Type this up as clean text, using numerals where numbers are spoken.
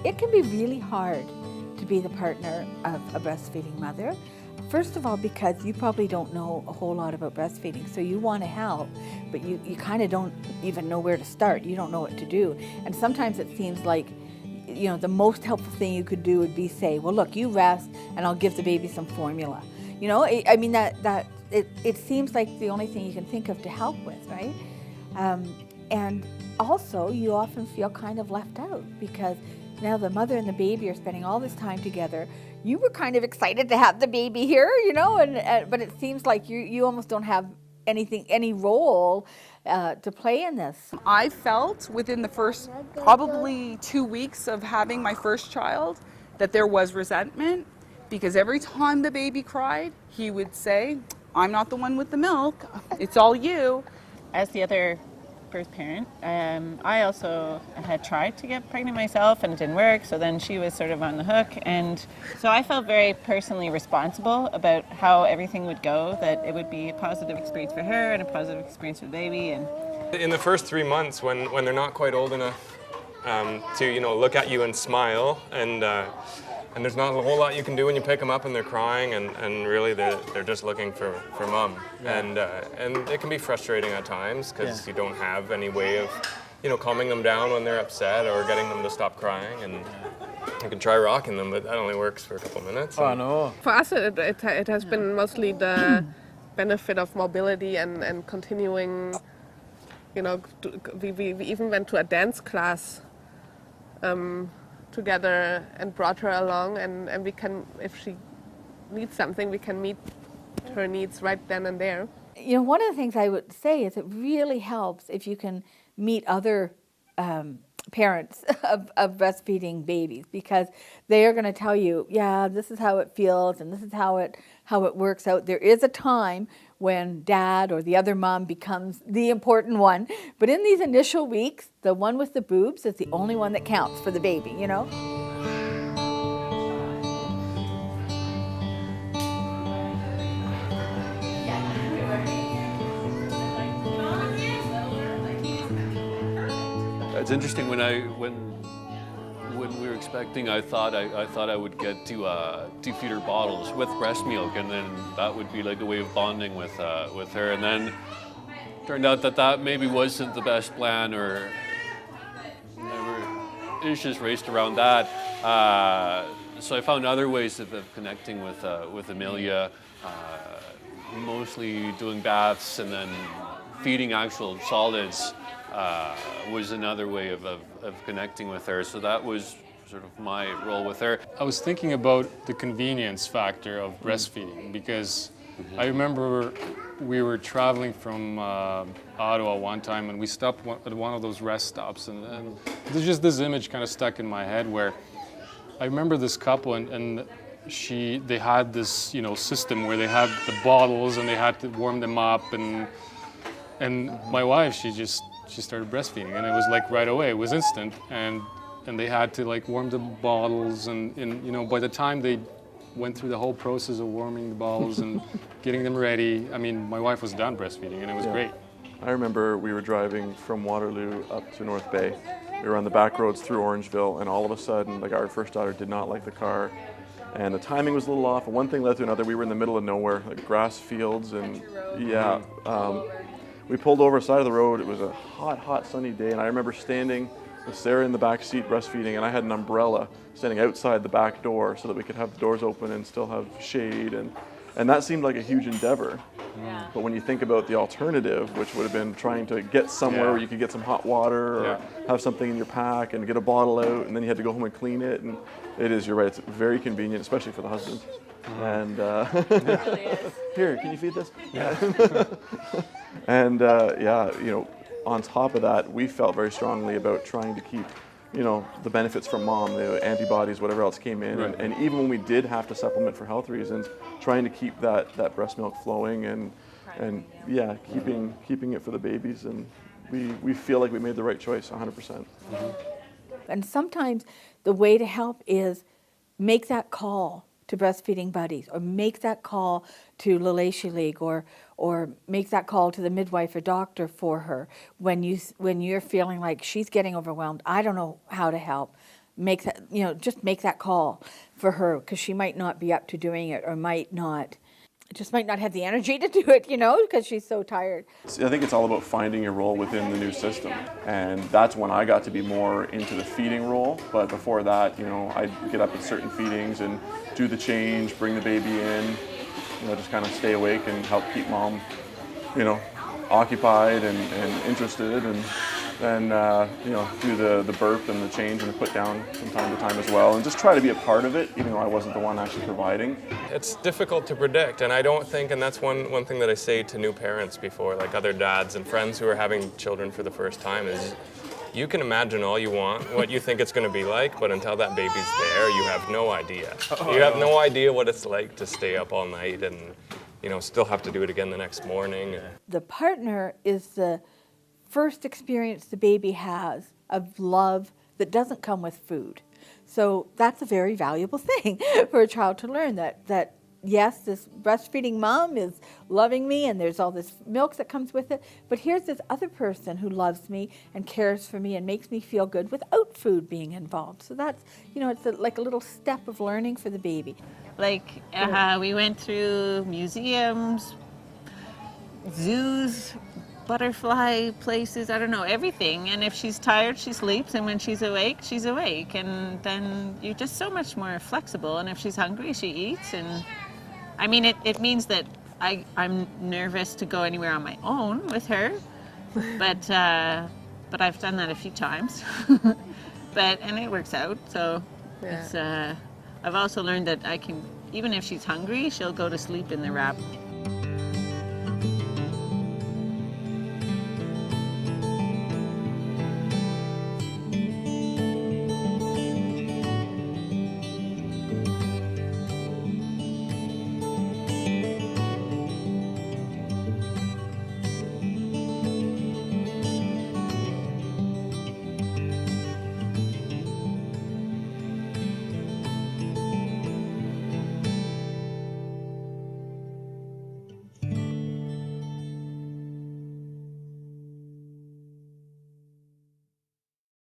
It can be really hard to be the partner of a breastfeeding mother. First of all, because you probably don't know a whole lot about breastfeeding, so you want to help, but you kind of don't even know where to start. You don't know what to do. And sometimes it seems like, the most helpful thing you could do would be say, well, look, you rest and I'll give the baby some formula. I mean, it seems like the only thing you can think of to help with, right? And also, you often feel kind of left out because now the mother and the baby are spending all this time together. You were kind of excited to have the baby here, but it seems like you almost don't have any role to play in this. I felt within the first probably 2 weeks of having my first child that there was resentment, because every time the baby cried, he would say, "I'm not the one with the milk, it's all you." As the other birth parent, I also had tried to get pregnant myself and it didn't work, so then she was sort of on the hook, and so I felt very personally responsible about how everything would go, that it would be a positive experience for her and a positive experience for the baby. And in the first 3 months, when they're not quite old enough to look at you and smile, and there's not a whole lot you can do when you pick them up and they're crying, and really they're just looking for mom. Yeah. And it can be frustrating at times because you don't have any way of calming them down when they're upset or getting them to stop crying. And you can try rocking them, but that only works for a couple minutes. Oh no! For us, it has been mostly the benefit of mobility and continuing. We even went to a dance class together and brought her along, and we can, if she needs something, we can meet her needs right then and there. One of the things I would say is it really helps if you can meet other parents of breastfeeding babies, because they are going to tell you, yeah, this is how it feels and this is how it works out. There is a time when dad or the other mom becomes the important one, but in these initial weeks, the one with the boobs is the only one that counts for the baby, It's interesting when we were expecting, I thought I would get two feeder bottles with breast milk, and then that would be like a way of bonding with her. And then turned out that maybe wasn't the best plan, or it's just raced around that. So I found other ways of connecting with Amelia, mostly doing baths and then feeding actual solids. Was another way of connecting with her. So that was sort of my role with her. I was thinking about the convenience factor of breastfeeding, because I remember we were traveling from Ottawa one time, and we stopped at one of those rest stops, and there's just this image kind of stuck in my head where I remember this couple, and they had this system where they had the bottles and they had to warm them up, and my wife, she started breastfeeding, and it was like right away. It was instant, and they had to like warm the bottles, and by the time they went through the whole process of warming the bottles and getting them ready, I mean, my wife was done breastfeeding, and it was great. I remember we were driving from Waterloo up to North Bay. We were on the back roads through Orangeville, and all of a sudden, like, our first daughter did not like the car, and the timing was a little off, and one thing led to another. We were in the middle of nowhere, like grass fields, and we pulled over side of the road. It was a hot sunny day, and I remember standing with Sarah in the back seat breastfeeding, and I had an umbrella standing outside the back door so that we could have the doors open and still have shade, and that seemed like a huge endeavor. Yeah. But when you think about the alternative, which would have been trying to get somewhere where you could get some hot water or have something in your pack and get a bottle out, and then you had to go home and clean it, and you're right, it's very convenient, especially for the husband. And it really is. Here, can you feed this? Yeah. And on top of that, we felt very strongly about trying to keep, the benefits from mom, the antibodies, whatever else came in, right. and even when we did have to supplement for health reasons, trying to keep that breast milk flowing and keeping it for the babies, and we feel like we made the right choice, 100%. Mm-hmm. And sometimes the way to help is make that call to breastfeeding buddies, or make that call to Lalacia League, or make that call to the midwife or doctor for her when you're feeling like she's getting overwhelmed. I don't know how to help. make that, just make that call for her, because she might not be up to doing it, or might not have the energy to do it, because she's so tired. I think it's all about finding your role within the new system. And that's when I got to be more into the feeding role. But before that, I'd get up at certain feedings and do the change, bring the baby in, just kind of stay awake and help keep mom, occupied and interested, and then do the burp and the change and the put down from time to time as well, and just try to be a part of it, even though I wasn't the one actually providing. It's difficult to predict, and I don't think, and that's one thing that I say to new parents before, like other dads and friends who are having children for the first time, is you can imagine all you want what you think it's going to be like, but until that baby's there, you have no idea. You have no idea what it's like to stay up all night and still have to do it again the next morning. The partner is the first experience the baby has of love that doesn't come with food. So that's a very valuable thing for a child to learn, that yes, this breastfeeding mom is loving me and there's all this milk that comes with it, but here's this other person who loves me and cares for me and makes me feel good without food being involved. So that's, it's like a little step of learning for the baby. We went through museums, zoos, butterfly places, I don't know, everything. And if she's tired, she sleeps, and when she's awake, she's awake. And then you're just so much more flexible. And if she's hungry, she eats. And I mean, it means that I'm nervous to go anywhere on my own with her, but I've done that a few times. And it works out. So it's I've also learned that I can, even if she's hungry, she'll go to sleep in the wrap.